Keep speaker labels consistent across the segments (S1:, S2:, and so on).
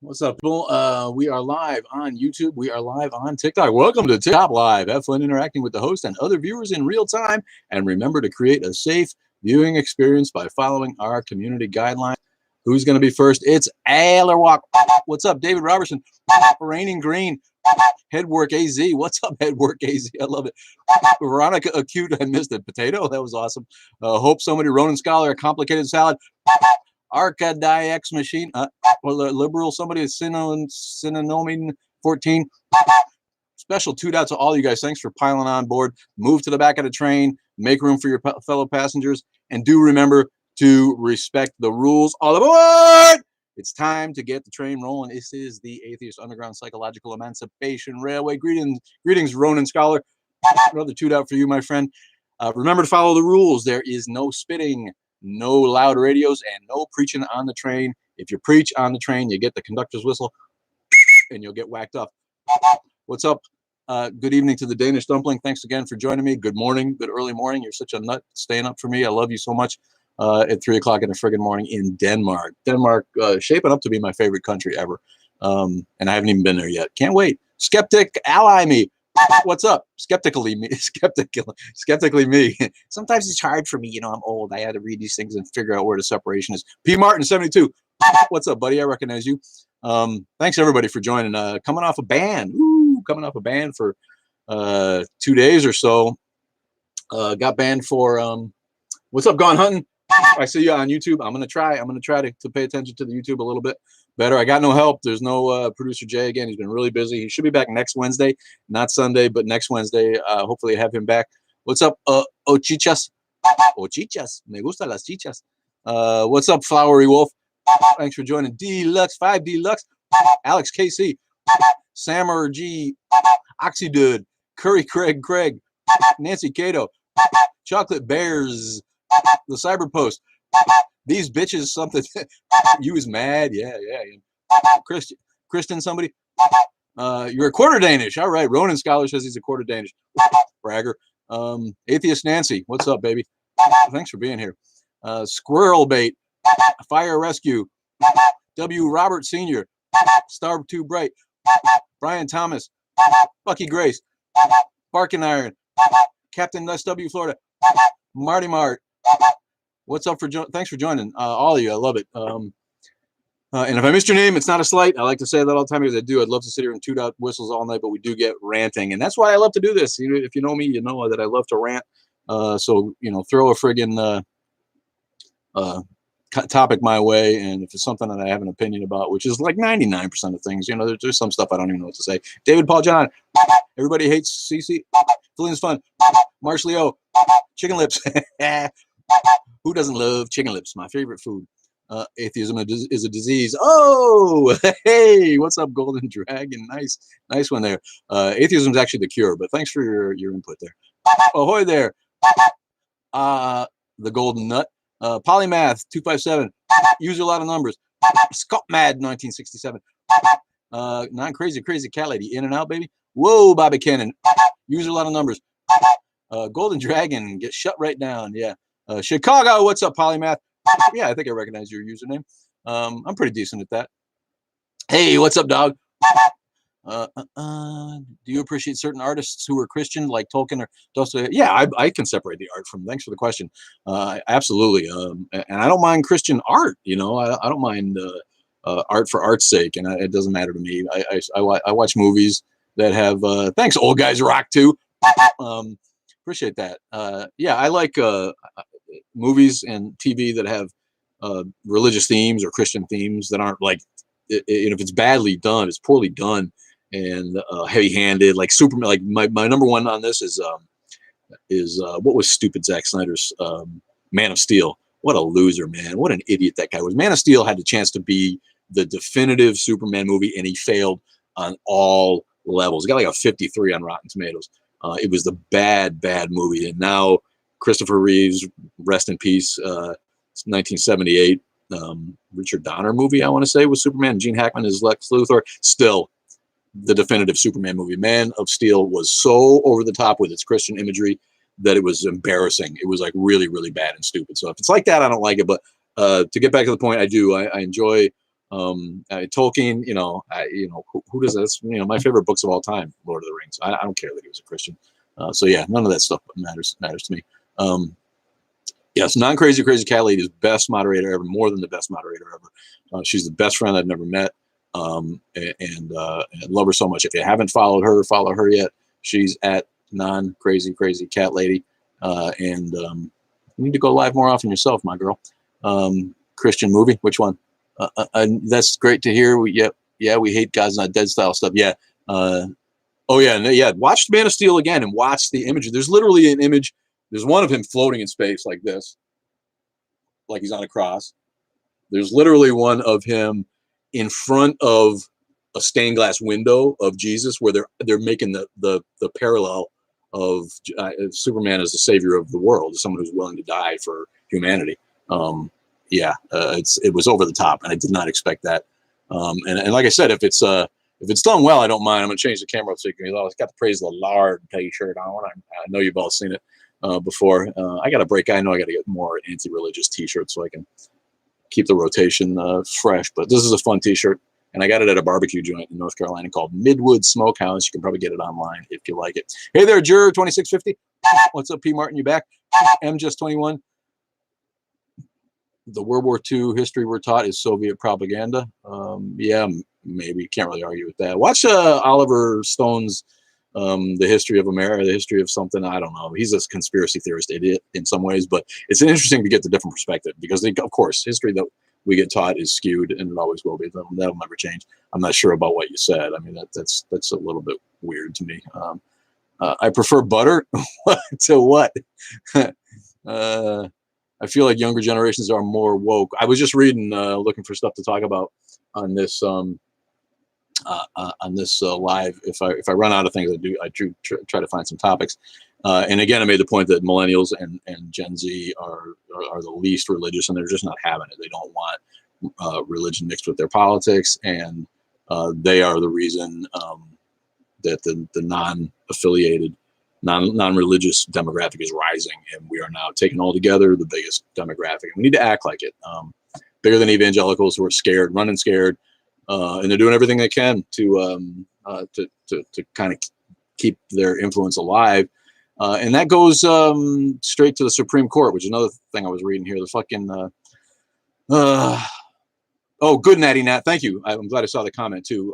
S1: What's up, people? We are live on YouTube. We are live on TikTok. Welcome to TikTok Live. Have fun interacting with the host and other viewers in real time. And remember to create a safe viewing experience by following our community guidelines. Who's going to be first? It's Ailerwalk. What's up, David Robertson? Raining Green. Headwork AZ. What's up, Headwork AZ? I love it. Veronica Acute. I missed it. Potato. That was awesome. Hope somebody. Ronan Scholar. A complicated salad. Arcadix Machine, liberal, somebody is synonoming 14. Special toot out to all you guys. Thanks for piling on board. Move to the back of the train, make room for your fellow passengers, and do remember to respect the rules. All aboard! It's time to get the train rolling. This is the Atheist Underground Psychological Emancipation Railway. Greetings, Ronan Scholar. Another toot out for you, my friend. Remember to follow the rules. There is no spitting, no loud radios, and no preaching on the train. If you preach on the train, you get the conductor's whistle, and you'll get whacked up. What's up? Good evening to the Danish Dumpling. Thanks again for joining me. Good morning, good early morning. You're such a nut staying up for me. I love you so much. At 3 o'clock in the friggin' morning in Denmark. Denmark shaping up to be my favorite country ever. And I haven't even been there yet. Can't wait. Skeptic, ally me. What's up? Skeptically me. Skeptically me. Sometimes it's hard for me. You know, I'm old. I had to read these things and figure out where the separation is. P. Martin, 72. What's up, buddy? I recognize you. Thanks, everybody, for joining. Coming off a ban. Coming off a ban for 2 days or so. Got banned for... what's up, Gone Hunting? I see you on YouTube. I'm gonna try to pay attention to the YouTube a little bit better. I got no help. There's no producer Jay again. He's been really busy. He should be back next Wednesday, not Sunday, but next Wednesday. Hopefully have him back. What's up, Ochichas? Ochichas. Me gusta las chichas. What's up, Flowery Wolf? Thanks for joining. Deluxe 5 Deluxe. Alex KC. Sammer G. Oxydude. Curry Craig. Nancy Cato. Chocolate Bears. The Cyber Post. These bitches something. You was mad. Yeah. Christian somebody. You're a quarter Danish. All right. Ronan Scholar says he's a quarter Danish. Bragger. Atheist Nancy. What's up, baby? Thanks for being here. Squirrel Bait. Fire Rescue. W. Robert Sr. Star Too Bright. Brian Thomas. Bucky Grace. Barking Iron. Captain SW Florida. Marty Mart. What's up thanks for joining, all of you. I love it. And if I missed your name, it's not a slight. I like to say that all the time because I do. I'd love to sit here and toot out whistles all night, but we do get ranting, and that's why I love to do this. You know, if you know me, you know that I love to rant. So you know, throw a friggin' topic my way, and if it's something that I have an opinion about, which is like 99% of things, you know, there's some stuff I don't even know what to say. David Paul John. Everybody hates CC. Feelings fun. Marsh Leo. Chicken lips. Who doesn't love chicken lips? My favorite food. Atheism is a disease. Oh, hey, what's up, Golden Dragon? Nice one there. Atheism is actually the cure, but thanks for your input there. Ahoy there. The Golden Nut. Polymath 257. Use a lot of numbers. Scott Mad 1967. Non crazy cat lady. In and out, baby. Whoa, Bobby Cannon. Use a lot of numbers. Golden Dragon, get shut right down. Yeah. Chicago, what's up, Polymath? Yeah, I think I recognize your username. I'm pretty decent at that. Hey, what's up, dog? Do you appreciate certain artists who are Christian, like Tolkien or Dostoevsky? Yeah, I can separate the art from. Thanks for the question. Absolutely. And I don't mind Christian art. You know, I don't mind art for art's sake, and it doesn't matter to me. I watch movies that have. Thanks, Old Guys Rock too. Appreciate that. Yeah, I like movies and TV that have religious themes or Christian themes that aren't like, if it's badly done, it's poorly done and heavy-handed. Like Superman. Like my number one on this is what was stupid Zack Snyder's Man of Steel. What a loser, man! What an idiot that guy was. Man of Steel had the chance to be the definitive Superman movie, and he failed on all levels. He got like a 53 on Rotten Tomatoes. It was the bad movie. And now Christopher Reeves, rest in peace, 1978, Richard Donner movie, I want to say, was Superman. Gene Hackman is Lex Luthor. Still the definitive Superman movie. Man of Steel was so over the top with its Christian imagery that it was embarrassing. It was like really, really bad and stupid. So if it's like that, I don't like it. But to get back to the point, I do. I enjoy Tolkien, who does this? My favorite books of all time, Lord of the Rings. I don't care that he was a Christian. So yeah, none of that stuff matters to me. Yes, non-crazy crazy cat lady is best moderator ever, more than the best moderator ever. She's the best friend I've never met, and love her so much. If you haven't followed her, follow her yet. She's at non-crazy crazy cat lady, and you need to go live more often yourself, my girl. Christian movie, which one? That's great to hear. We hate God's Not Dead style stuff. Yeah. Oh yeah, yeah. Watch Man of Steel again and watch the image. There's literally an image. There's one of him floating in space like this, like he's on a cross. There's literally one of him in front of a stained glass window of Jesus, where they're making the parallel of Superman as the savior of the world, someone who's willing to die for humanity. It was over the top, and I did not expect that. And like I said, if it's done well, I don't mind. I'm gonna change the camera so you can. It's got the Praise the Lord T-shirt on. I know you've all seen it before. I got to break. I know I got to get more anti-religious T-shirts so I can keep the rotation fresh. But this is a fun T-shirt, and I got it at a barbecue joint in North Carolina called Midwood Smokehouse. You can probably get it online if you like it. Hey there, Juror 2650. What's up, P. Martin? You back? M just 21. The World War II history we're taught is Soviet propaganda. Yeah, maybe. Can't really argue with that. Watch Oliver Stone's The History of America, The History of something. I don't know. He's a conspiracy theorist idiot in some ways, but it's interesting to get the different perspective because, of course, history that we get taught is skewed, and it always will be. That'll never change. I'm not sure about what you said. I mean, that's a little bit weird to me. I prefer butter to what? I feel like younger generations are more woke. I was just reading, looking for stuff to talk about on this live. If I run out of things, I try to find some topics. And again, I made the point that millennials and Gen Z are the least religious, and they're just not having it. They don't want religion mixed with their politics, and they are the reason that the non-affiliated, non-religious demographic is rising, and we are now taken all together the biggest demographic, and we need to act like it. Bigger than evangelicals who are scared, running scared, and they're doing everything they can to kind of keep their influence alive. And that goes straight to the Supreme Court, which is another thing I was reading here. The fucking oh, good Natty Nat, thank you. I'm glad I saw the comment too.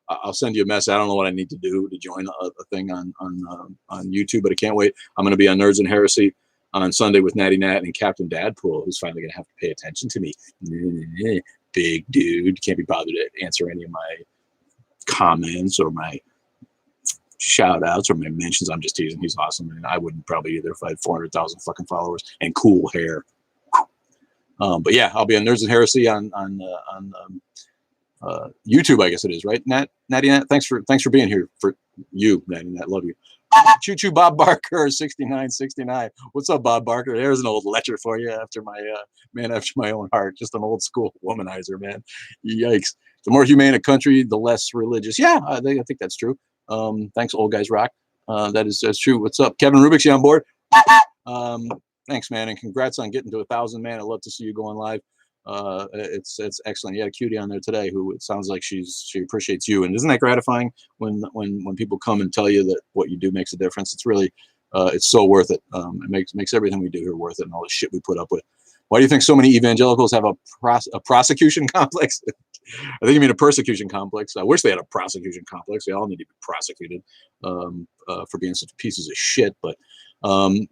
S1: I'll send you a message. I don't know what I need to do to join a thing on YouTube, but I can't wait. I'm going to be on Nerds and Heresy on Sunday with Natty Nat and Captain Dadpool, who's finally going to have to pay attention to me. Big dude, can't be bothered to answer any of my comments or my shout outs or my mentions. I'm just teasing. He's awesome, and I wouldn't probably either if I had 400,000 fucking followers and cool hair. But yeah, I'll be on Nerds and Heresy on YouTube, I guess it is, right? Natty Nat, thanks for being here. For you, Natty Nat, love you. Choo choo, Bob Barker, 6969. What's up, Bob Barker? There's an old lecture for you after my man after my own heart. Just an old school womanizer, man. Yikes. The more humane a country, the less religious. Yeah, I think that's true. Thanks, old guys rock. That's true. What's up, Kevin Rubik's? You on board? Thanks, man, and congrats on getting to 1,000, man. I'd love to see you going live. It's excellent. You had a cutie on there today who it sounds like she appreciates you, and isn't that gratifying when people come and tell you that what you do makes a difference? It's really it's so worth it. It makes everything we do here worth it, and all the shit we put up with. Why do you think so many evangelicals have a prosecution complex? I think you mean a persecution complex. I wish they had a prosecution complex. They all need to be prosecuted for being such pieces of shit. But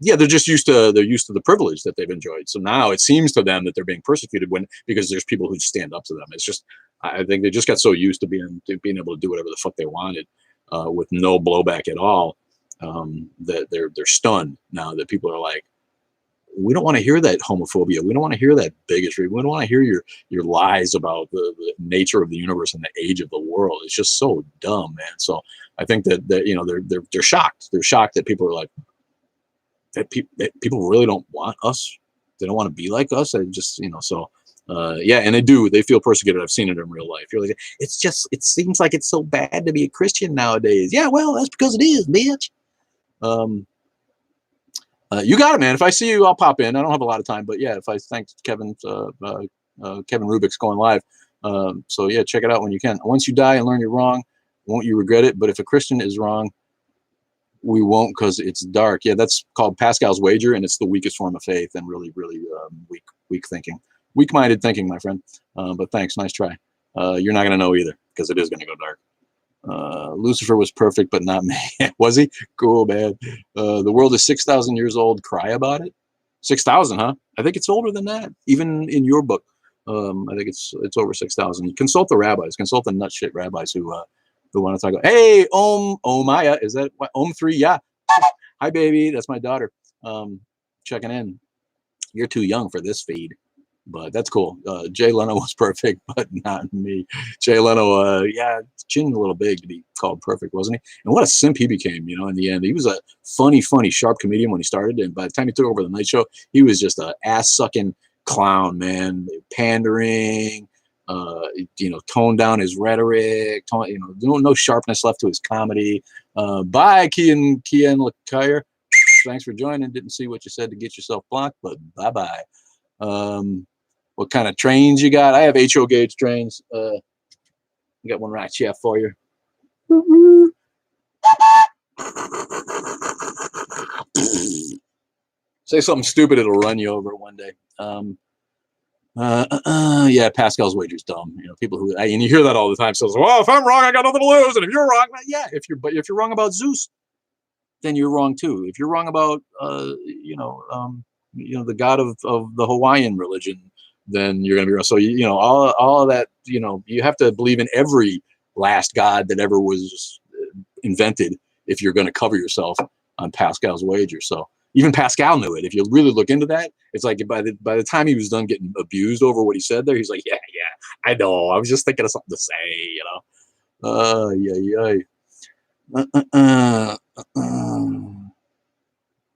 S1: yeah, they're used to the privilege that they've enjoyed. So now it seems to them that they're being persecuted because there's people who stand up to them. It's just, I think they just got so used to being able to do whatever the fuck they wanted with no blowback at all that they're stunned now that people are like, we don't want to hear that homophobia. We don't want to hear that bigotry. We don't want to hear your lies about the nature of the universe and the age of the world. It's just so dumb, man. So I think that they're shocked. They're shocked that people are like, that people really don't want us. They don't want to be like us. I just, so yeah, and they feel persecuted. I've seen it in real life. You're like, it seems like it's so bad to be a Christian nowadays. Yeah, well, that's because it is, bitch. You got it, man. If I see you, I'll pop in. I don't have a lot of time, but yeah, if I thank Kevin Rubik's going live, So yeah, check it out when you can. Once you die and learn you're wrong, won't you regret it? But if a Christian is wrong, we won't, because it's dark. Yeah, that's called Pascal's wager, and it's the weakest form of faith and really, really weak thinking, weak-minded thinking, my friend. But thanks, nice try. You're not gonna know either, because it is gonna go dark. Lucifer was perfect, but not me. Was he? Cool, man. The world is 6,000 years old. Cry about it. 6,000, huh? I think it's older than that. Even in your book, I think it's over 6,000. Consult the rabbis. Consult the nut shit rabbis who want to talk about. Hey, Omaya, is that Om3? Yeah. Hi, baby. That's my daughter. Checking in. You're too young for this feed. But that's cool. Jay Leno was perfect, but not me. Jay Leno, yeah, chin a little big to be called perfect, wasn't he? And what a simp he became, you know, in the end. He was a funny, sharp comedian when he started. And by the time he took over the night show, he was just a ass-sucking clown, man. Pandering, you know, toned down his rhetoric, you know, no sharpness left to his comedy. Bye, Kian Lakire. Thanks for joining. Didn't see what you said to get yourself blocked, but bye-bye. What kind of trains you got? I have HO gauge trains. I got one right here for you. Say something stupid, it'll run you over one day. Yeah, Pascal's wager's dumb. You know, people who, and you hear that all the time. So, well, if I'm wrong, I got nothing to lose, and if you're wrong, yeah, if you're wrong about Zeus, then you're wrong too. If you're wrong about, you know, the god of the Hawaiian religion, then you're gonna be wrong. So you know, all of that. You know, you have to believe in every last god that ever was invented if you're going to cover yourself on Pascal's wager. So even Pascal knew it. If you really look into that, it's like by the time he was done getting abused over what he said there, he's like, yeah, I know. I was just thinking of something to say, you know.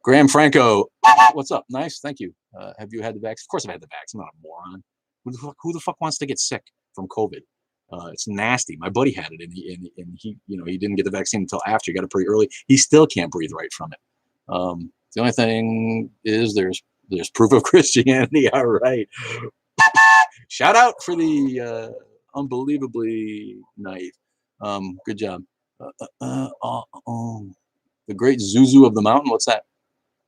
S1: Graham Franco, what's up? Nice, thank you. Have you had the vaccine? Of course I've had the vaccine. I'm not a moron. Who the fuck wants to get sick from COVID? It's nasty. My buddy had it, and he you know, he didn't get the vaccine until after. He got it pretty early. He still can't breathe right from it. The only thing is there's proof of Christianity. All right. Shout out for the unbelievably naive. Good job. The great Zuzu of the mountain. What's that?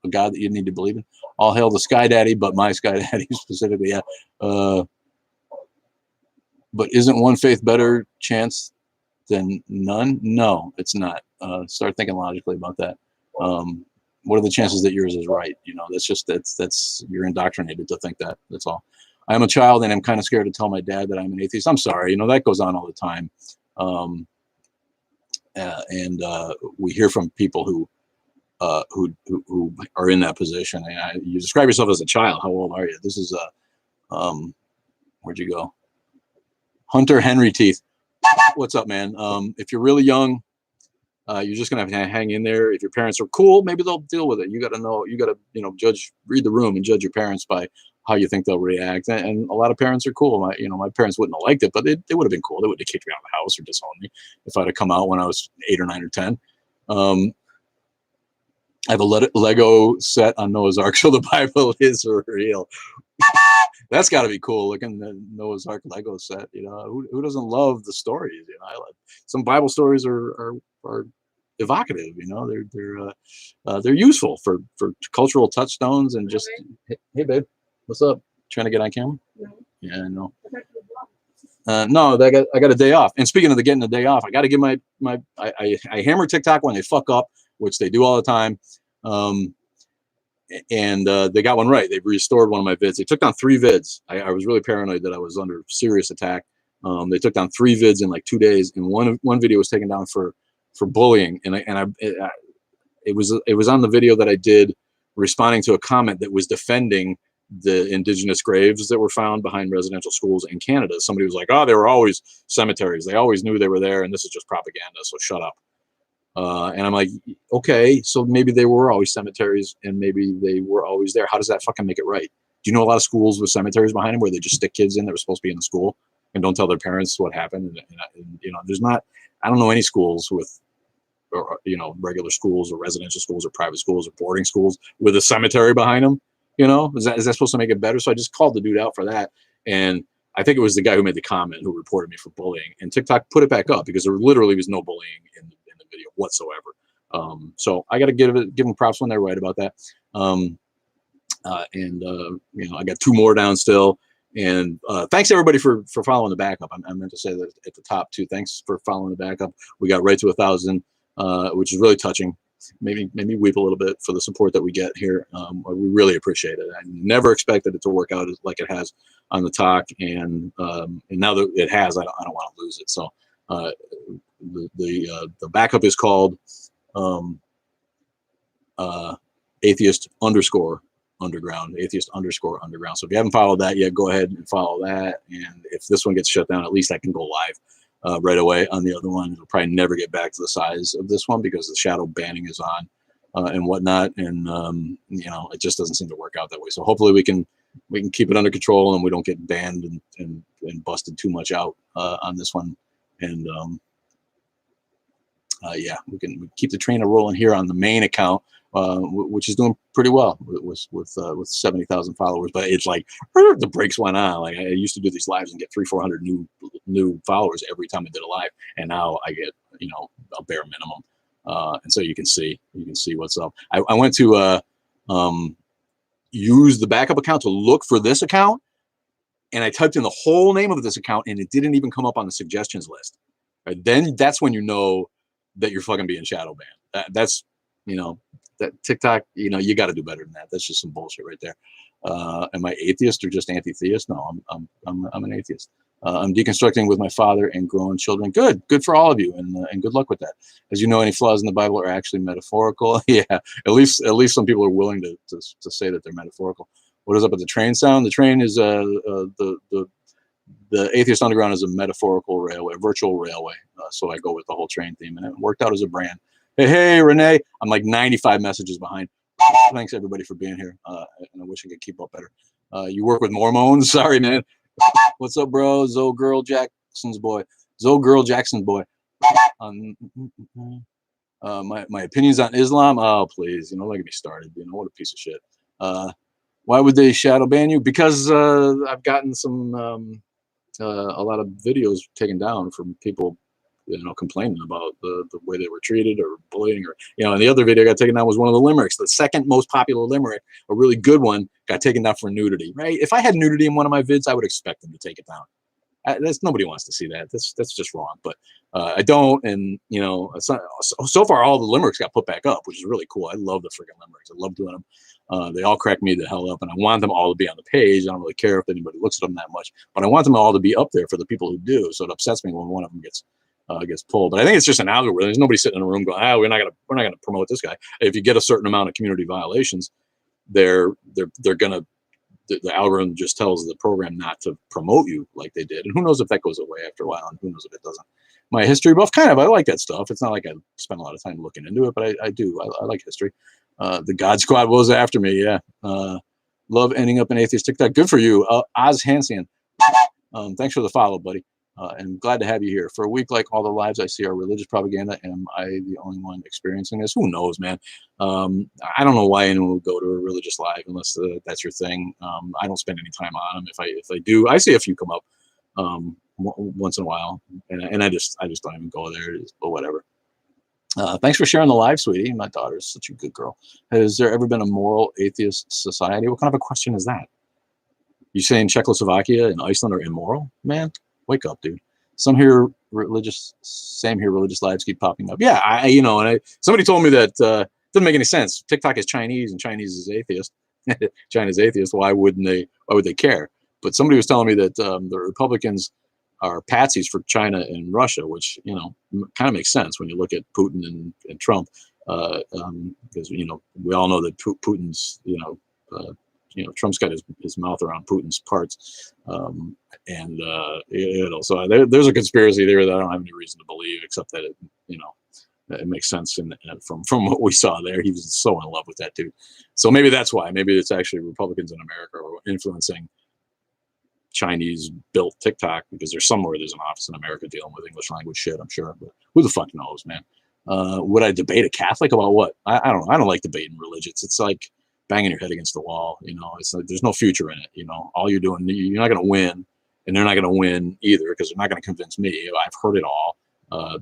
S1: A god that you need to believe in. All hail the Sky Daddy, but my Sky Daddy specifically. Yeah. But isn't one faith better chance than none? No, it's not. Start thinking logically about that. What are the chances that yours is right? You know, that's you're indoctrinated to think that. That's all. I am a child, and I'm kind of scared to tell my dad that I'm an atheist. I'm sorry. You know, that goes on all the time. And we hear from people who are in that position. And you describe yourself as a child. How old are you? This is where'd you go? Hunter Henry Teeth. What's up, man? If you're really young, you're just gonna have to hang in there. If your parents are cool, maybe they'll deal with it. You got to know. You got to, you know, read the room and judge your parents by how you think they'll react. And a lot of parents are cool. My parents wouldn't have liked it, but they would have been cool. They would have kicked me out of the house or disowned me if I'd have come out when I was 8 or 9 or 10. I have a Lego set on Noah's Ark, so the Bible is real. That's got to be cool, looking at Noah's Ark Lego set. You know, who doesn't love the stories? You know, some Bible stories are evocative. You know, they're useful for cultural touchstones and just. Hey, babe, what's up? Trying to get on camera? No. Yeah, I know. No, I got a day off. And speaking of getting a day off, I got to give I hammer TikTok when they fuck up, which they do all the time. And they got one right. They restored one of my vids. They took down 3 vids. I was really paranoid that I was under serious attack. They took down 3 vids in like 2 days, and one video was taken down for bullying. And it was on the video that I did responding to a comment that was defending the indigenous graves that were found behind residential schools in Canada. Somebody was like, "Oh, they were always cemeteries. They always knew they were there, and this is just propaganda. So shut up." And I'm like, okay, so maybe they were always cemeteries, and maybe they were always there. How does that fucking make it right? Do you know a lot of schools with cemeteries behind them where they just stick kids in that were supposed to be in the school and don't tell their parents what happened? And you know, there's not. I don't know any schools with, or you know, regular schools or residential schools or private schools or boarding schools with a cemetery behind them. You know, is that supposed to make it better? So I just called the dude out for that, and I think it was the guy who made the comment who reported me for bullying, and TikTok put it back up because there literally was no bullying in the video whatsoever. So I got to give them props when they're right about that. You know, I got 2 more down still. And thanks everybody for following the backup. I meant to say that at the top too. Thanks for following the backup. We got right to 1,000, which is really touching. Maybe weep a little bit for the support that we get here. We really appreciate it. I never expected it to work out like it has on the talk, and now that it has, I don't want to lose it. So the backup is called atheist underscore underground. So if you haven't followed that yet, go ahead and follow that. And if this one gets shut down, at least I can go live right away on the other one. It'll probably never get back to the size of this one because the shadow banning is on and whatnot. And you know, it just doesn't seem to work out that way. So hopefully we can keep it under control and we don't get banned and busted too much out on this one. And yeah, we can keep the train rolling here on the main account, which is doing pretty well with 70,000 followers. But it's like the brakes went on. Like I used to do these lives and get 300-400 new followers every time I did a live, and now I get, you know, a bare minimum. And so you can see what's up. I went to use the backup account to look for this account, and I typed in the whole name of this account, and it didn't even come up on the suggestions list. Right? Then that's when you know that you're fucking being shadow banned. That's, you know, that TikTok, you know, you got to do better than that. That's just some bullshit right there. Am I atheist or just anti-theist? No, I'm an atheist. I'm deconstructing with my father and grown children. Good for all of you, and good luck with that. As you know, any flaws in the Bible are actually metaphorical. Yeah, at least some people are willing to say that they're metaphorical. What is up with the train sound? The train is the Atheist Underground is a metaphorical railway, a virtual railway. So I go with the whole train theme, and it worked out as a brand. Hey, Renee, I'm like 95 messages behind. Thanks everybody for being here, and I wish I could keep up better. You work with Mormons? Sorry, man. What's up, bro? Zoe Girl Jackson's boy. My opinions on Islam. Oh, please, you know, don't get me started. You know, what a piece of shit. Why would they shadow ban you? Because I've gotten some a lot of videos taken down from people, you know, complaining about the way they were treated or bullying, or, you know, and the other video got taken down was one of the limericks. The second most popular limerick, a really good one, got taken down for nudity, right? If I had nudity in one of my vids, I would expect them to take it down. Nobody wants to see that. That's just wrong. But I don't, and, you know, it's not, so far all the limericks got put back up, which is really cool. I love the freaking limericks. I love doing them. They all crack me the hell up, and I want them all to be on the page. I don't really care if anybody looks at them that much, but I want them all to be up there for the people who do. So it upsets me when one of them gets pulled. But I think it's just an algorithm. There's nobody sitting in a room going, we're not gonna promote this guy. If you get a certain amount of community violations, they're gonna, the algorithm just tells the program not to promote you like they did. And who knows if that goes away after a while, and who knows if it doesn't. My history buff, kind of, I like that stuff. It's not like I spend a lot of time looking into it, but I do. I like history. The God Squad was after me, yeah. Love ending up in atheist TikTok. Good for you, Oz Hansian. Thanks for the follow, buddy. And glad to have you here. For a week, like all the lives I see are religious propaganda. Am I the only one experiencing this? Who knows, man? I don't know why anyone would go to a religious live unless that's your thing. I don't spend any time on them. If I do, I see a few come up once in a while, and I just don't even go there. But whatever. Thanks for sharing the live, sweetie. My daughter's such a good girl. Has there ever been a moral atheist society? What kind of a question is that? You saying Czechoslovakia and Iceland are immoral? Man, wake up, dude. Same here, religious lives keep popping up. Yeah, you know, and somebody told me that doesn't make any sense. TikTok is Chinese and Chinese is atheist. China's atheist. Why would they care? But somebody was telling me that the Republicans are patsies for China and Russia, which, you know, kind of makes sense when you look at Putin and Trump, because, you know, we all know that Putin's, you know, Trump's got his mouth around Putin's parts, and you know, so there's a conspiracy there that I don't have any reason to believe, except that it makes sense from what we saw there. He was so in love with that dude, so maybe that's why. Maybe it's actually Republicans in America are influencing Chinese built TikTok, because there's an office in America dealing with English language shit, I'm sure, but who the fuck knows, man? Would I debate a Catholic about what? I don't know. I don't like debating religions. It's like banging your head against the wall. You know, it's like, there's no future in it. You know, all you're doing, you're not going to win, and they're not going to win either because they're not going to convince me. I've heard it all.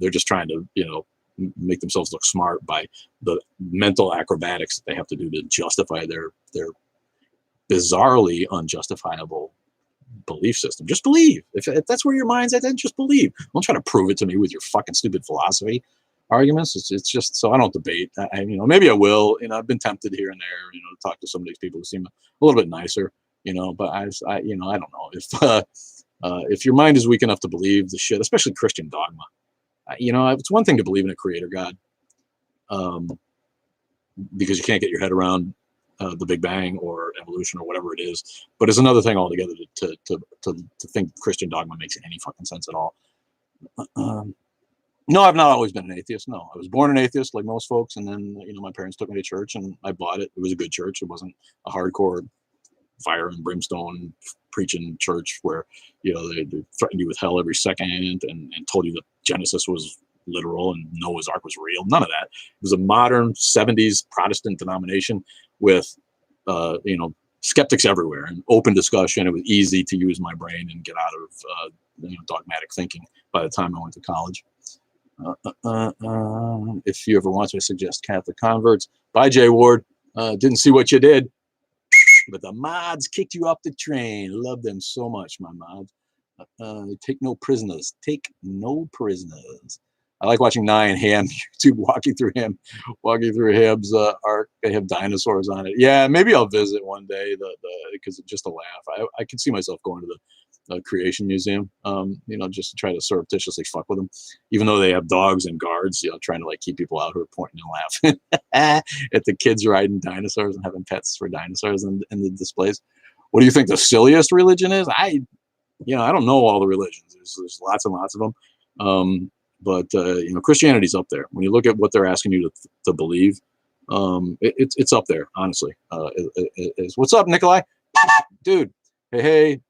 S1: They're just trying to, make themselves look smart by the mental acrobatics that they have to do to justify their bizarrely unjustifiable belief system. Just believe. If that's where your mind's at, then just believe. Don't try to prove it to me with your fucking stupid philosophy arguments. It's just, so I don't debate. Maybe I will. I've been tempted here and there, to talk to some of these people who seem a little bit nicer, but I don't know if your mind is weak enough to believe the shit, especially Christian dogma. It's one thing to believe in a creator God, because you can't get your head around the Big Bang or evolution or whatever it is. But it's another thing altogether to think Christian dogma makes any fucking sense at all. No, I've not always been an atheist. No, I was born an atheist like most folks, and then my parents took me to church, and I bought it. It was a good church. It wasn't a hardcore fire and brimstone preaching church where they threatened you with hell every second and told you that Genesis was literal and Noah's Ark was real. None of that. It was a modern 70s Protestant denomination with skeptics everywhere and open discussion. It was easy to use my brain and get out of dogmatic thinking by the time I went to college. If you ever want to, I suggest Catholic Converts by Jay Ward. Didn't see what you did, but the mods kicked you off the train. Love them so much, my mods. Take no prisoners. Take no prisoners. I like watching Nye and Ham YouTube walking through Ham's arc. They have dinosaurs on it. Yeah, maybe I'll visit one day because it's just a laugh. I could see myself going to the Creation Museum, just to try to surreptitiously fuck with them, even though they have dogs and guards, trying to keep people out who are pointing and laughing at the kids riding dinosaurs and having pets for dinosaurs in the displays. What do you think the silliest religion is? I don't know all the religions. There's lots and lots of them. But Christianity's up there. When you look at what they're asking you to believe, it's up there, honestly. What's up, Nikolai? Dude, hey.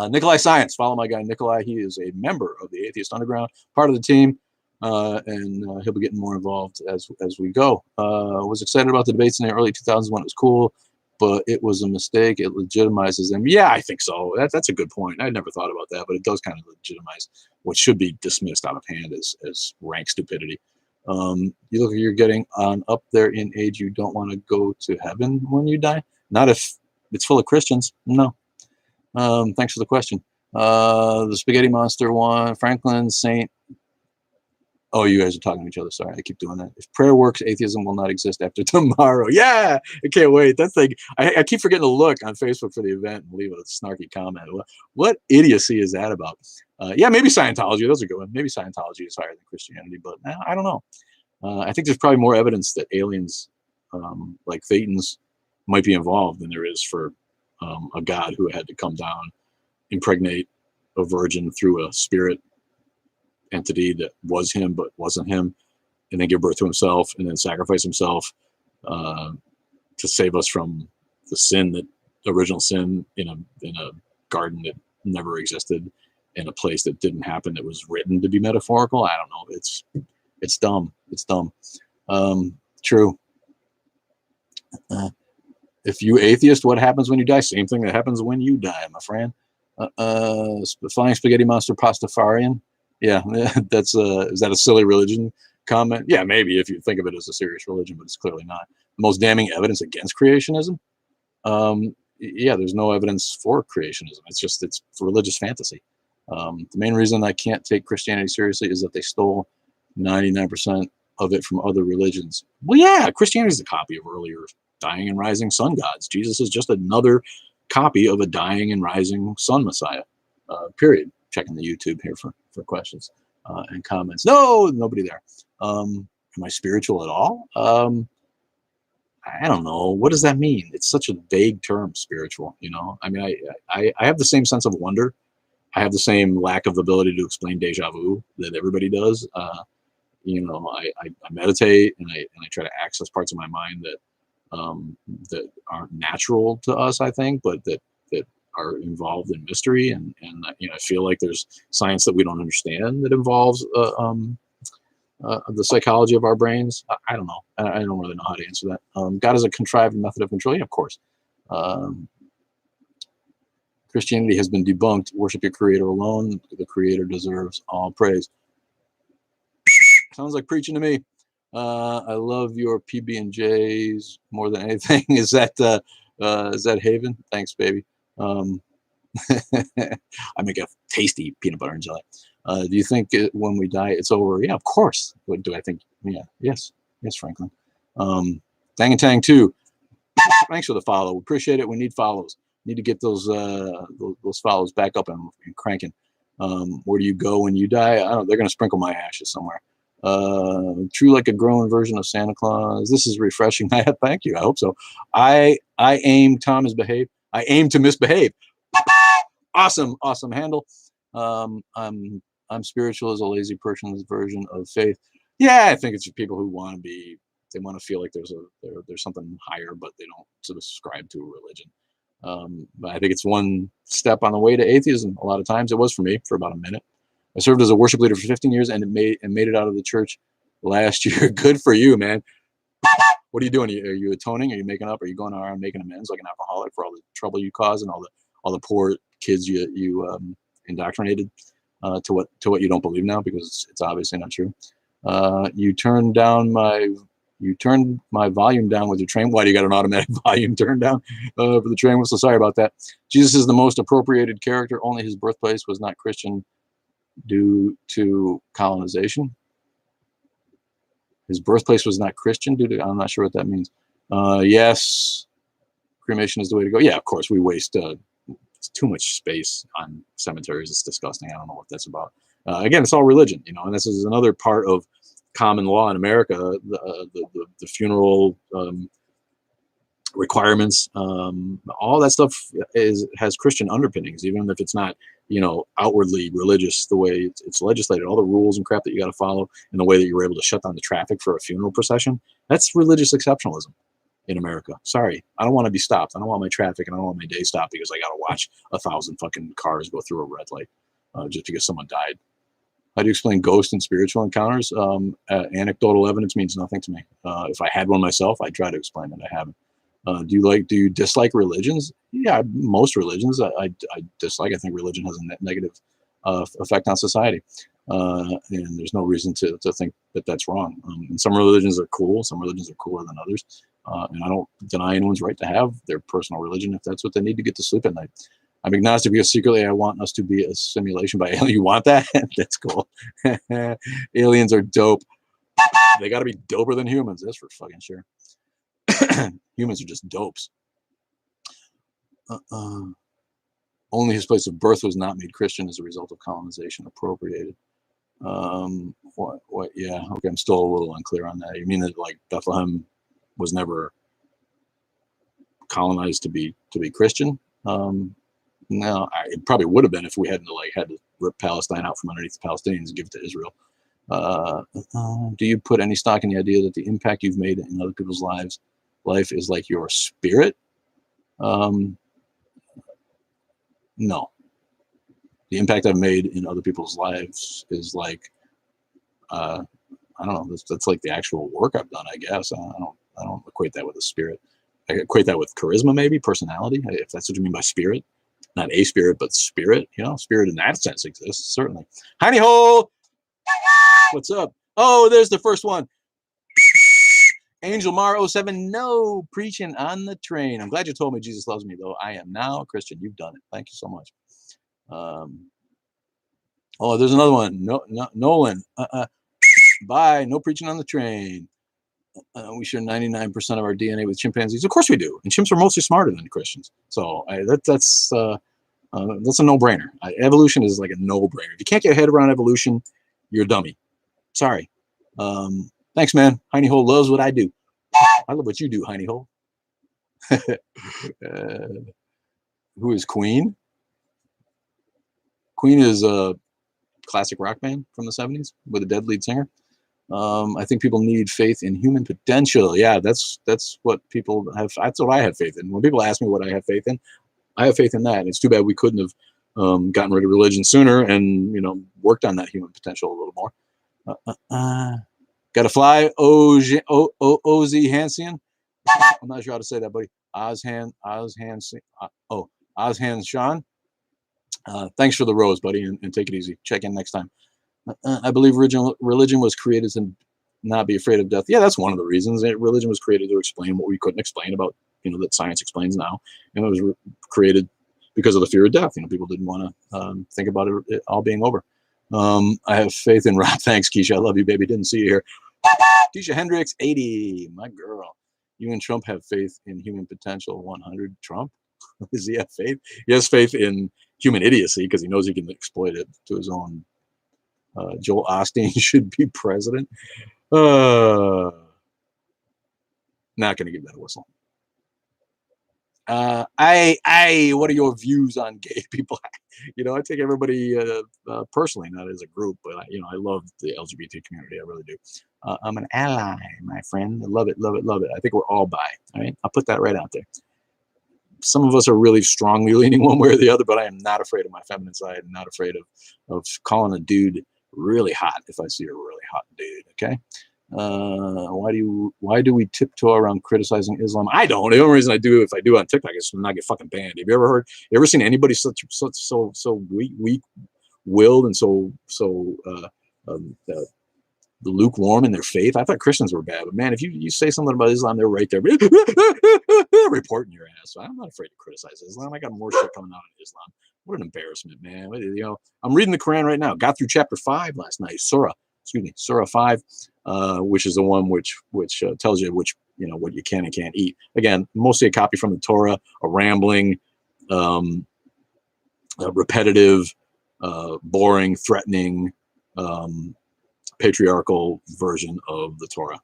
S1: Nikolai Science, follow my guy Nikolai. He is a member of the Atheist Underground, part of the team, and he'll be getting more involved as we go. Was excited about the debates in the early 2000s when it was cool, but it was a mistake. It legitimizes them. Yeah, I think so. That's a good point. I never thought about that, but it does kind of legitimize what should be dismissed out of hand as rank stupidity. You look, you're getting on up there in age. You don't want to go to heaven when you die. Not if it's full of Christians. No. Thanks for the question. The Spaghetti Monster one, Franklin Saint. Oh, you guys are talking to each other. Sorry, I keep doing that. If prayer works, atheism will not exist after tomorrow. Yeah, I can't wait. That's like, I keep forgetting to look on Facebook for the event and leave a snarky comment. What idiocy is that about? Yeah, maybe Scientology. Those are good ones. Maybe Scientology is higher than Christianity, but I don't know. I think there's probably more evidence that aliens, like Thetans, might be involved than there is for a god who had to come down, impregnate a virgin through a spirit entity that was him but wasn't him, and then give birth to himself and then sacrifice himself to save us from the sin, that original sin in a garden that never existed, in a place that didn't happen, that was written to be metaphorical. I don't know. It's dumb. It's dumb. True. If you atheist, what happens when you die? Same thing that happens when you die, my friend. Flying Spaghetti Monster Pastafarian. Yeah, that's is that a silly religion comment? Yeah, maybe if you think of it as a serious religion, but it's clearly not. The most damning evidence against creationism? Yeah, there's no evidence for creationism. It's religious fantasy. The main reason I can't take Christianity seriously is that they stole 99% of it from other religions. Well, yeah, Christianity is a copy of earlier dying and rising sun gods. Jesus is just another copy of a dying and rising sun messiah. Period. Checking the YouTube here for questions and comments. No, nobody there. Am I spiritual at all? I don't know. What does that mean? It's such a vague term, spiritual. I mean, I have the same sense of wonder. I have the same lack of ability to explain deja vu that everybody does. I meditate and I try to access parts of my mind that aren't natural to us, I think, but that are involved in mystery, and I feel like there's science that we don't understand that involves the psychology of our brains. I don't know. I don't really know how to answer that. God is a contrived method of control. Yeah, of course. Christianity has been debunked. Worship your creator alone. The creator deserves all praise. Sounds like preaching to me. I love your PB&Js more than anything. Is that Haven? Thanks, baby. I make a tasty peanut butter and jelly. Do you think when we die, it's over? Yeah, of course. What do I think? Yeah, yes, Franklin. Dang and Tang too. Thanks for the follow. We appreciate it. We need follows. Need to get those follows back up and cranking. Where do you go when you die? I don't. They're gonna sprinkle my ashes somewhere. True, like a grown version of Santa Claus. This is refreshing. Thank you. I hope so. I aim. Tom is behave. I aim to misbehave. Awesome handle. I'm spiritual as a lazy person's version of faith. Yeah, I think it's for people who want to be. They want to feel like there's something higher, but they don't subscribe to a religion. But I think it's one step on the way to atheism. A lot of times, it was for me for about a minute. I served as a worship leader for 15 years and made it out of the church last year. Good for you, man. What are you doing? Are you atoning? Are you making up? Are you going around making amends like an alcoholic for all the trouble you caused and all the poor kids you indoctrinated to what you don't believe now, because it's obviously not true. You turned my volume down with your train. Why do you got an automatic volume turned down for the train whistle? Sorry about that. Jesus is the most appropriated character. Only his birthplace was not Christian due to colonization. His birthplace was not Christian due to, I'm not sure what that means. Yes, cremation is the way to go. Yeah, of course, we waste too much space on cemeteries. It's disgusting. I don't know what that's about. Again, it's all religion, and this is another part of common law in America. The funeral requirements, all that stuff has Christian underpinnings, even if it's not outwardly religious. The way it's legislated, all the rules and crap that you got to follow, and the way that you were able to shut down the traffic for a funeral procession, that's religious exceptionalism in America. Sorry, I don't want to be stopped. I don't want my traffic, and I don't want my day stopped because I got to watch 1,000 fucking cars go through a red light just because someone died. How do you explain ghost and spiritual encounters? Anecdotal evidence means nothing to me. If I had one myself, I'd try to explain it. I haven't. Do you dislike religions? Yeah, most religions I dislike. I think religion has a negative effect on society, and there's no reason to think that that's wrong. And some religions are cool. Some religions are cooler than others, and I don't deny anyone's right to have their personal religion if that's what they need to get to sleep at night. I'm agnostic because secretly I want us to be a simulation by aliens. You want that? That's cool. Aliens are dope. They got to be doper than humans. That's for fucking sure. Humans are just dopes. Only his place of birth was not made Christian as a result of colonization appropriated. What? Yeah. Okay. I'm still a little unclear on that. You mean that like Bethlehem was never colonized to be Christian? No, it probably would have been if we hadn't had to rip Palestine out from underneath the Palestinians and give it to Israel. Do you put any stock in the idea that the impact you've made in other people's life is like your spirit? No. The impact I've made in other people's lives is like, I don't know. That's like the actual work I've done, I guess. I don't equate that with a spirit. I equate that with charisma, maybe personality, if that's what you mean by spirit. Not a spirit, but spirit. Spirit in that sense exists, certainly. Hiney hole! What's up? Oh, there's the first one. Angel Mar 07, no preaching on the train. I'm glad you told me Jesus loves me, though. I am now a Christian. You've done it. Thank you so much. Oh, there's another one. No, Nolan. Bye. No preaching on the train. We share 99% of our DNA with chimpanzees. Of course we do. And chimps are mostly smarter than Christians. So that's a no-brainer. Evolution is like a no-brainer. If you can't get your head around evolution, you're a dummy. Sorry. Thanks, man. Hiney Hole loves what I do. I love what you do, Hiney Hole. Who is Queen? Queen is a classic rock band from the 70s with a dead lead singer. I think people need faith in human potential. Yeah, that's what people have. That's what I have faith in. When people ask me what I have faith in, I have faith in that. And it's too bad we couldn't have gotten rid of religion sooner and worked on that human potential a little more. Got to fly, Ozzy Hansian. I'm not sure how to say that, buddy. Ozhan Sean. Thanks for the rose, buddy, and take it easy. Check in next time. I believe religion was created to not be afraid of death. Yeah, that's one of the reasons. Religion was created to explain what we couldn't explain about, that science explains now. And it was created because of the fear of death. People didn't want to think about it all being over. I have faith in Rob. Thanks, Keisha. I love you, baby. Didn't see you here. Keisha Hendricks, 80. My girl. You and Trump have faith in human potential. 100. Trump? Does he have faith? He has faith in human idiocy because he knows he can exploit it to his own. Joel Osteen should be president. Not going to give that a whistle. What are your views on gay people? I take everybody personally, not as a group, but I love the LGBT community. I really do. I'm an ally, my friend. I love it, love it, love it. I think we're all bi. All right, I'll put that right out there. Some of us are really strongly leaning one way or the other, but I am not afraid of my feminine side. I'm not afraid of calling a dude really hot if I see a really hot dude. Okay. Why do we tiptoe around criticizing Islam? I don't. The only reason I do, if I do on TikTok, is to not get fucking banned. Have you ever seen anybody so weak-willed and so lukewarm in their faith? I thought Christians were bad, but man, if you say something about Islam, they're right there reporting your ass. So I'm not afraid to criticize Islam. I got more shit coming out of Islam. What an embarrassment, man. I'm reading the Quran right now. Got through chapter 5 last night. Surah 5, which is the one which tells you what you can and can't eat. Again, mostly a copy from the Torah, a rambling, repetitive, boring, threatening, patriarchal version of the Torah.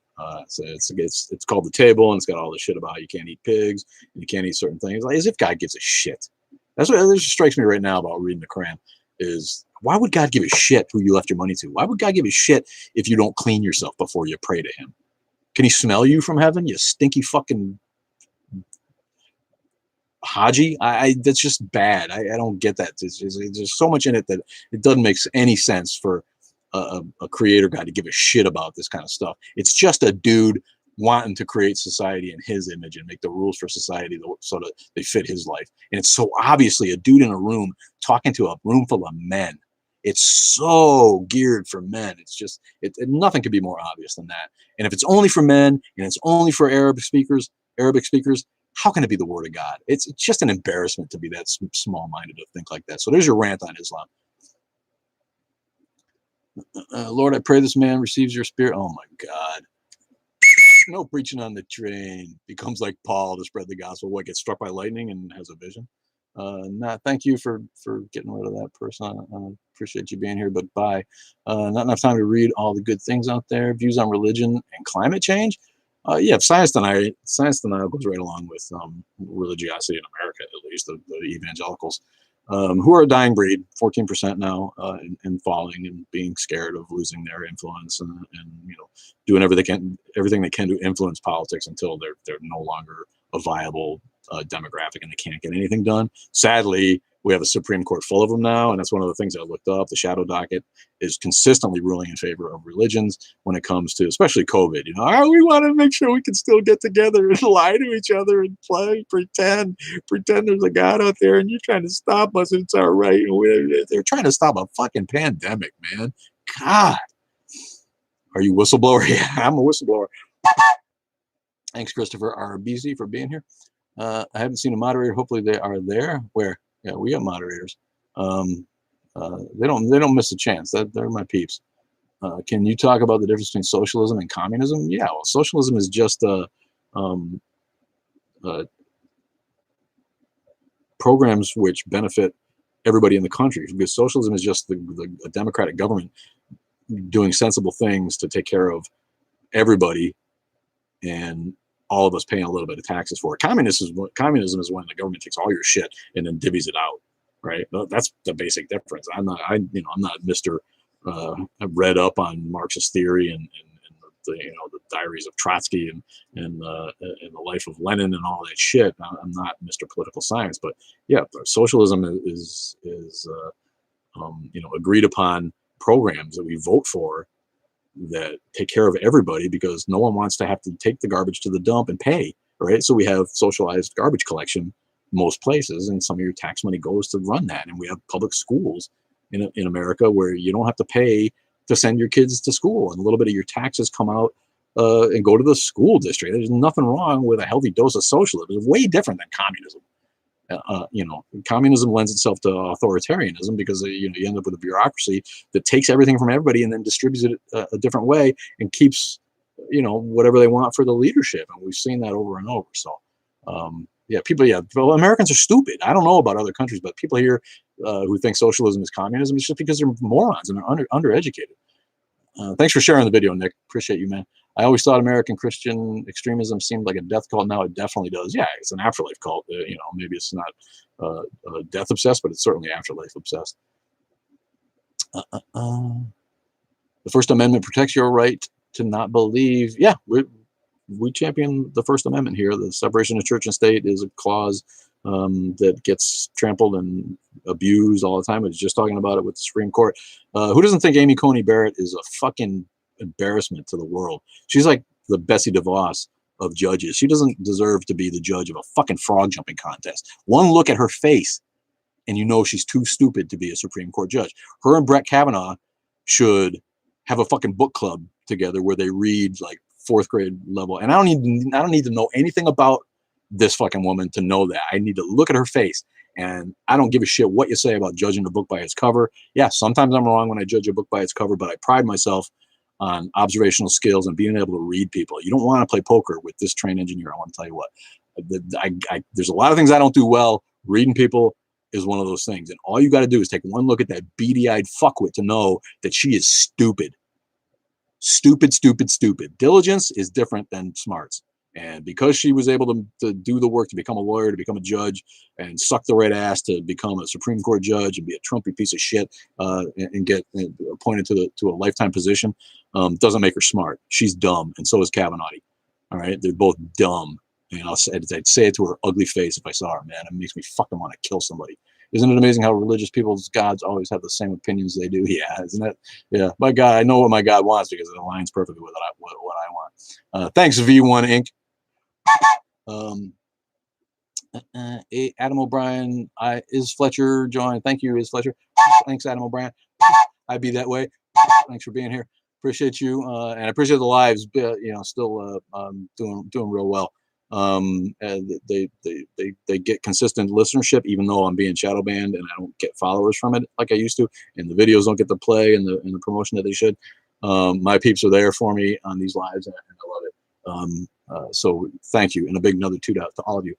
S1: So it's called the table, and it's got all the shit about how you can't eat pigs and you can't eat certain things. Like, as if God gives a shit. That's what just strikes me right now about reading the Quran is, why would God give a shit who you left your money to? Why would God give a shit if you don't clean yourself before you pray to him? Can he smell you from heaven, you stinky fucking Haji? That's just bad. I don't get that. There's so much in it that it doesn't make any sense for a creator guy to give a shit about this kind of stuff. It's just a dude wanting to create society in his image and make the rules for society so that they fit his life. And it's so obviously a dude in a room talking to a room full of men. It's so geared for men. It's just, nothing could be more obvious than that. And if it's only for men and it's only for Arabic speakers, how can it be the word of God? It's just an embarrassment to be that small-minded to think like that. So there's your rant on Islam. Lord, I pray this man receives your spirit. Oh my God. No preaching on the train. Becomes like Paul to spread the gospel. What, gets struck by lightning and has a vision? Thank you for getting rid of that person. I appreciate you being here, but bye. Not enough time to read all the good things out there. Views on religion and climate change. Yeah, science denial goes right along with religiosity in America, at least the evangelicals, who are a dying breed, 14% now, and falling and being scared of losing their influence and doing everything they can to influence politics until they're no longer a viable demographic and they can't get anything done. Sadly, we have a Supreme Court full of them now, and that's one of the things I looked up. The shadow docket is consistently ruling in favor of religions when it comes to, especially COVID. We want to make sure we can still get together and lie to each other and play, pretend there's a God out there, and you're trying to stop us. And it's all right. They're trying to stop a fucking pandemic, man. God, are you whistleblower? Yeah, I'm a whistleblower. Thanks, Christopher RBC, for being here. I haven't seen a moderator. Hopefully they are there. Where? Yeah, we got moderators. They don't miss a chance. They're my peeps. Can you talk about the difference between socialism and communism? Yeah, well, socialism is just programs which benefit everybody in the country. Because socialism is just the democratic government doing sensible things to take care of everybody, and all of us paying a little bit of taxes for it. Communism is when the government takes all your shit and then divvies it out, right? That's the basic difference. I'm not Mr. I've read up on Marxist theory and the diaries of Trotsky and the life of Lenin and all that shit. I'm not Mr. Political Science, but yeah, socialism is agreed upon programs that we vote for that take care of everybody, because no one wants to have to take the garbage to the dump and pay, right? So we have socialized garbage collection most places, and some of your tax money goes to run that. And we have public schools in America where you don't have to pay to send your kids to school, and a little bit of your taxes come out and go to the school district. There's nothing wrong with a healthy dose of socialism. It's way different than communism. Communism lends itself to authoritarianism because you end up with a bureaucracy that takes everything from everybody and then distributes it a different way and keeps whatever they want for the leadership. And we've seen that over and over. So well, Americans are stupid. I don't know about other countries, but people here who think socialism is communism, it's just because they're morons and they're undereducated. Thanks for sharing the video, Nick. Appreciate you, man. I always thought American Christian extremism seemed like a death cult. Now it definitely does. Yeah, it's an afterlife cult. Maybe it's not death obsessed, but it's certainly afterlife obsessed. The First Amendment protects your right to not believe. Yeah, we champion the First Amendment here. The separation of church and state is a clause that gets trampled and abused all the time. I was just talking about it with the Supreme Court. Who doesn't think Amy Coney Barrett is a fucking embarrassment to the world? She's like the Betsy DeVos of judges. She doesn't deserve to be the judge of a fucking frog jumping contest. One look at her face and she's too stupid to be a Supreme Court judge. Her and Brett Kavanaugh should have a fucking book club together where they read like 4th grade level. And I don't need to know anything about this fucking woman to know that. I need to look at her face, and I don't give a shit what you say about judging a book by its cover. Yeah, sometimes I'm wrong when I judge a book by its cover, but I pride myself on observational skills and being able to read people. You don't want to play poker with this trained engineer. I want to tell you what, there's a lot of things I don't do well. Reading people is one of those things. And all you got to do is take one look at that beady-eyed fuckwit to know that she is stupid. Stupid, stupid, stupid. Diligence is different than smarts. And because she was able to do the work to become a lawyer, to become a judge, and suck the right ass to become a Supreme Court judge and be a Trumpy piece of shit and get appointed to a lifetime position, doesn't make her smart. She's dumb, and so is Kavanaugh. All right, they're both dumb. And I'd say it to her ugly face if I saw her, man. It makes me fucking want to kill somebody. Isn't it amazing how religious people's gods always have the same opinions they do? Yeah, isn't it? Yeah, my God, I know what my God wants because it aligns perfectly with what I want. Thanks, V1 Inc. Adam O'Brien, is Fletcher joined? Thank you, is Fletcher. Thanks, Adam O'Brien. I'd be that way. Thanks for being here. Appreciate you, and I appreciate the lives. Still doing real well. And they get consistent listenership, even though I'm being shadow banned and I don't get followers from it like I used to, and the videos don't get the play and the promotion that they should. My peeps are there for me on these lives, and I love it. So thank you, and a big another toot out to all of you.